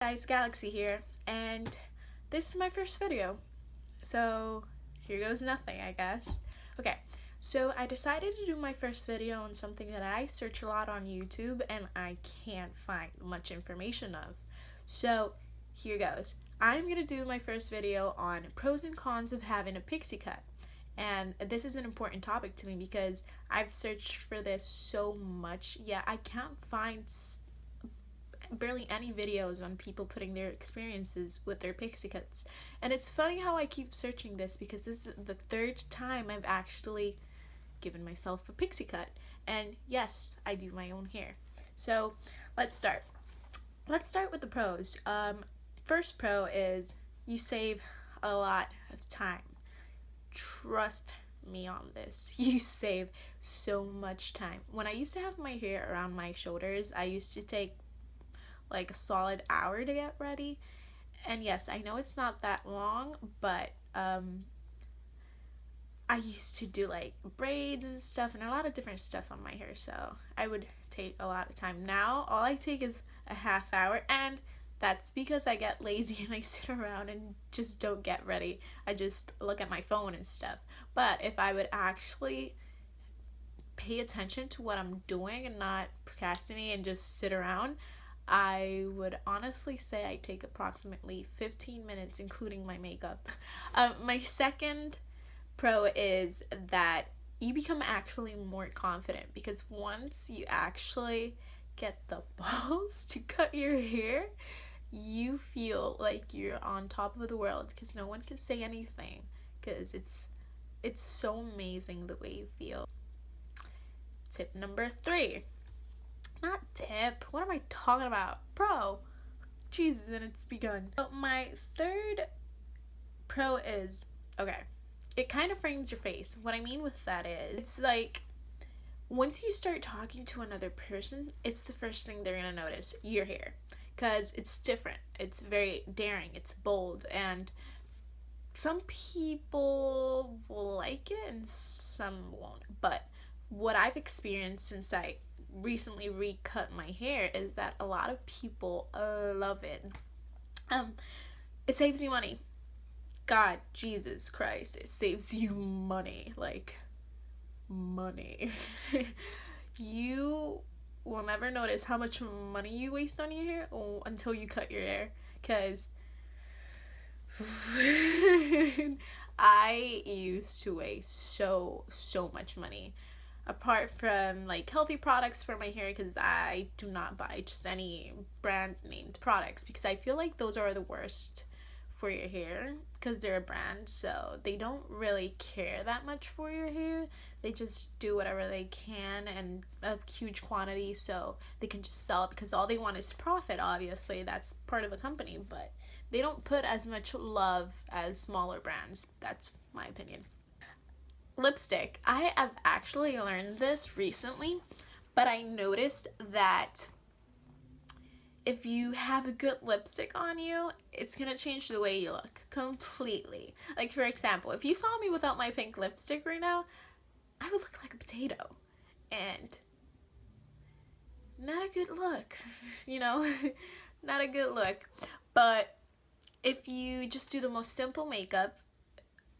Guys, Galaxy here, and this is my first video, so here goes nothing, I guess. Okay, so I decided to do my first video on something that I search a lot on YouTube and I can't find much information of. So here goes. I'm gonna do my first video on pros and cons of having a pixie cut. And this is an important topic to me because I've searched for this so much, yet I can't find barely any videos on people putting their experiences with their pixie cuts. And it's funny how I keep searching this because this is the third time I've actually given myself a pixie cut. And yes, I do my own hair. So let's start. Let's start with the pros. First pro is you save a lot of time. Trust me on this. You save so much time. When I used to have my hair around my shoulders, I used to take like a solid hour to get ready. And yes, I know it's not that long, but I used to do like braids and stuff and a lot of different stuff on my hair, so I would take a lot of time. Now all I take is a half hour, and that's because I get lazy and I sit around and just don't get ready. I just look at my phone and stuff. But if I would actually pay attention to what I'm doing and not procrastinate and just sit around, I would honestly say I take approximately 15 minutes, including my makeup. My second pro is that you become actually more confident because once you actually get the balls to cut your hair, you feel like you're on top of the world because no one can say anything because it's so amazing the way you feel. Tip number 3. Not tip. What am I talking about? Pro. Jesus, and it's begun. So my third pro is, okay, it kind of frames your face. What I mean with that is, it's like, once you start talking to another person, it's the first thing they're gonna notice, your hair. Because it's different. It's very daring. It's bold. And some people will like it and some won't. But what I've experienced since I recently recut my hair is that a lot of people love it. It saves you money. God, Jesus Christ, it saves you money. Like, money. You will never notice how much money you waste on your hair until you cut your hair. Because I used to waste so much money. Apart from like healthy products for my hair, because I do not buy just any brand named products because I feel like those are the worst for your hair because they're a brand, so they don't really care that much for your hair. They just do whatever they can and a huge quantity so they can just sell it because all they want is to profit. Obviously, that's part of a company, but they don't put as much love as smaller brands. That's my opinion. Lipstick. I have actually learned this recently, but I noticed that if you have a good lipstick on you, it's gonna change the way you look completely. Like, for example, if you saw me without my pink lipstick right now, I would look like a potato, and not a good look, you know. Not a good look. But if you just do the most simple makeup,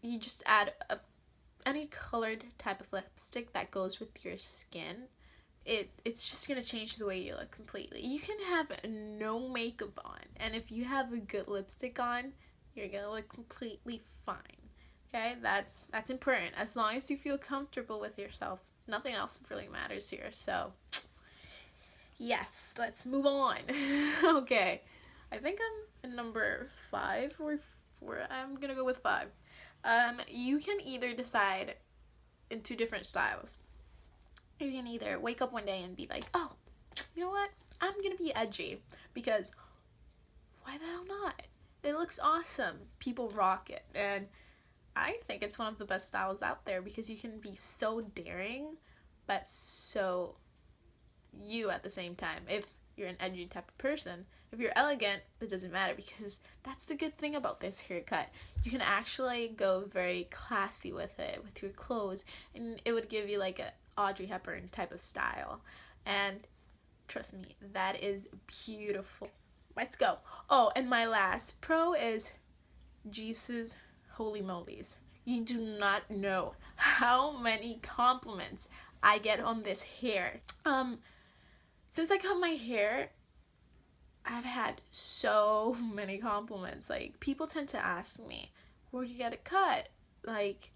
you just add any colored type of lipstick that goes with your skin, it's just gonna change the way you look completely. You can have no makeup on, and if you have a good lipstick on, you're gonna look completely fine. Okay, that's important. As long as you feel comfortable with yourself, nothing else really matters here. So yes, let's move on. Okay, I think I'm in number 5 or 4. I'm gonna go with 5. You can either decide in 2 different styles. You can either wake up one day and be like, oh, you know what? I'm gonna be edgy because why the hell not? It looks awesome. People rock it. And I think it's one of the best styles out there because you can be so daring but so you at the same time. If you're an edgy type of person, if you're elegant, it doesn't matter because that's the good thing about this haircut. You can actually go very classy with it, with your clothes, and it would give you like a Audrey Hepburn type of style. And trust me, that is beautiful. Let's go. Oh, and my last pro is Jesus holy molies. You do not know how many compliments I get on this hair. Since I cut my hair, I've had so many compliments. Like, people tend to ask me, where do you get it cut? Like,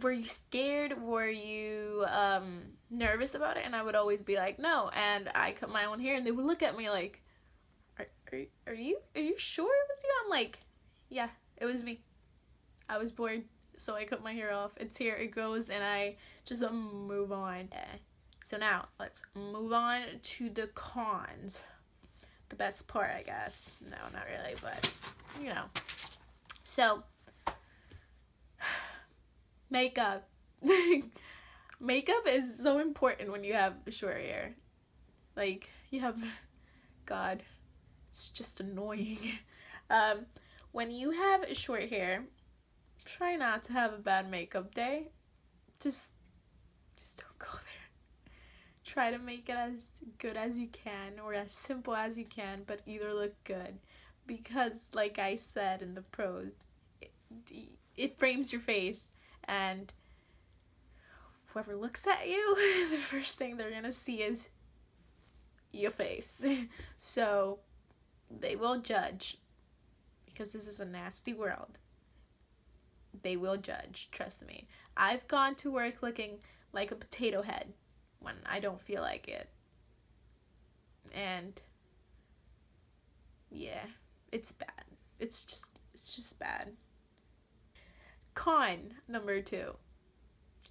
were you scared? Were you nervous about it? And I would always be like, no. And I cut my own hair, and they would look at me like, are you sure it was you? I'm like, yeah, it was me. I was bored, so I cut my hair off. It's here, it grows, and I just move on. So now let's move on to the cons. The best part, I guess. No, not really, but you know. So makeup. Makeup is so important when you have short hair. Like, you have, God, it's just annoying. When you have short hair, try not to have a bad makeup day. Just don't go there. Try to make it as good as you can or as simple as you can, but either look good. Because, like I said in the pros, it frames your face, and whoever looks at you, the first thing they're gonna see is your face. So they will judge, because this is a nasty world. They will judge, trust me. I've gone to work looking like a potato head when I don't feel like it. And yeah, it's bad. It's just bad. Con number 2.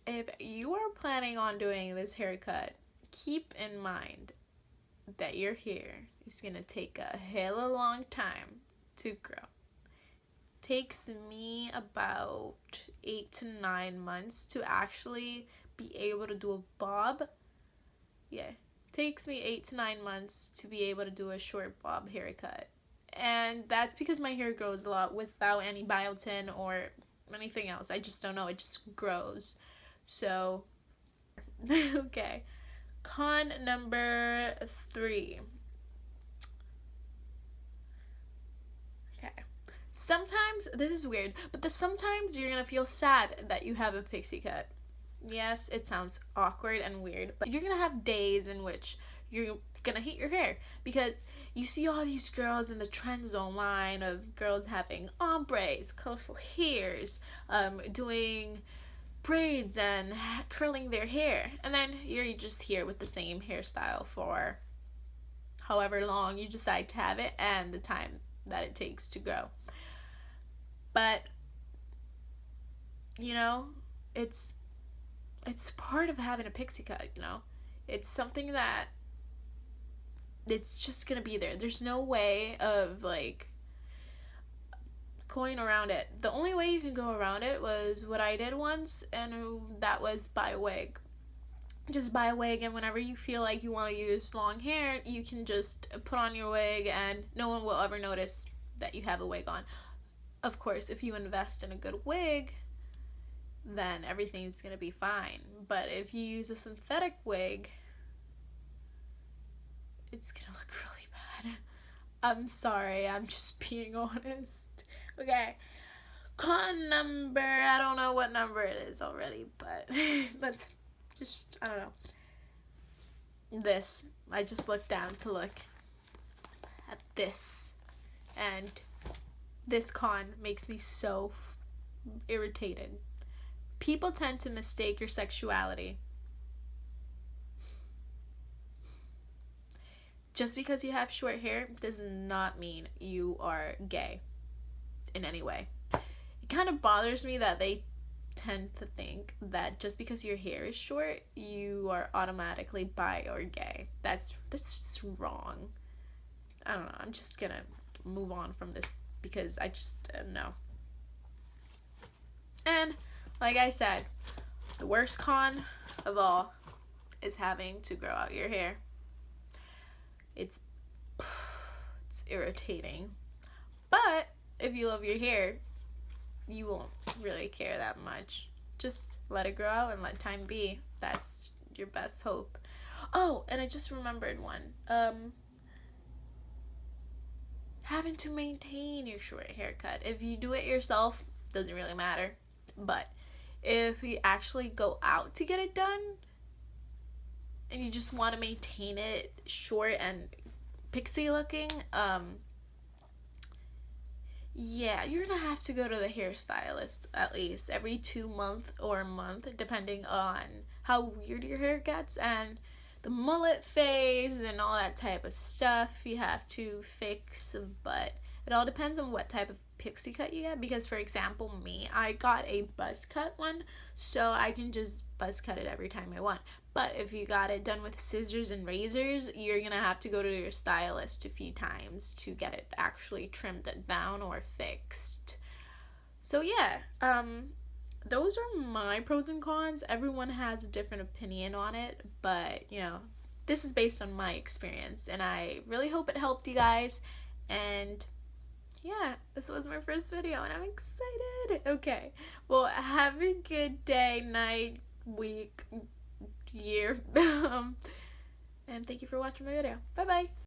If you are planning on doing this haircut, keep in mind that your hair is gonna take a hella long time to grow. Takes me about 8 to 9 months to actually be able to do a bob. Yeah, takes me 8 to 9 months to be able to do a short bob haircut. And that's because my hair grows a lot without any biotin or anything else. I just don't know, it just grows. So, okay. Con number 3. Okay. Sometimes, this is weird, but sometimes you're gonna feel sad that you have a pixie cut. Yes, it sounds awkward and weird, but you're gonna have days in which you're gonna hate your hair because you see all these girls in the trends online of girls having ombres, colorful hairs, doing braids and curling their hair, and then you're just here with the same hairstyle for however long you decide to have it and the time that it takes to grow. But you know, it's part of having a pixie cut, you know. It's something that it's just gonna be there. There's no way of like going around it. The only way you can go around it was what I did once, and that was buy a wig. Just buy a wig, and whenever you feel like you want to use long hair, you can just put on your wig and no one will ever notice that you have a wig on. Of course, if you invest in a good wig, then everything's gonna be fine. But if you use a synthetic wig, it's gonna look really bad. I'm sorry, I'm just being honest. Okay, con number, I don't know what number it is already, but let's just, I don't know. This, I just looked down to look at this, and this con makes me so irritated. People tend to mistake your sexuality. Just because you have short hair does not mean you are gay in any way. It kind of bothers me that they tend to think that just because your hair is short, you are automatically bi or gay. That's just wrong. I don't know. I'm just gonna move on from this because I just no. And like I said, the worst con of all is having to grow out your hair. It's irritating. But if you love your hair, you won't really care that much. Just let it grow out and let time be. That's your best hope. Oh, and I just remembered one. having to maintain your short haircut. If you do it yourself, doesn't really matter. But if you actually go out to get it done and you just want to maintain it short and pixie looking, yeah, you're gonna have to go to the hairstylist at least every 2 months or a month, depending on how weird your hair gets and the mullet phase and all that type of stuff you have to fix. But it all depends on what type of pixie cut you get, because for example me, I got a buzz cut one, so I can just buzz cut it every time I want. But if you got it done with scissors and razors, you're gonna have to go to your stylist a few times to get it actually trimmed down or fixed. So yeah, those are my pros and cons. Everyone has a different opinion on it, but you know, this is based on my experience, and I really hope it helped you guys. And yeah, this was my first video, and I'm excited. Okay, well, have a good day, night, week, year, and thank you for watching my video. Bye bye.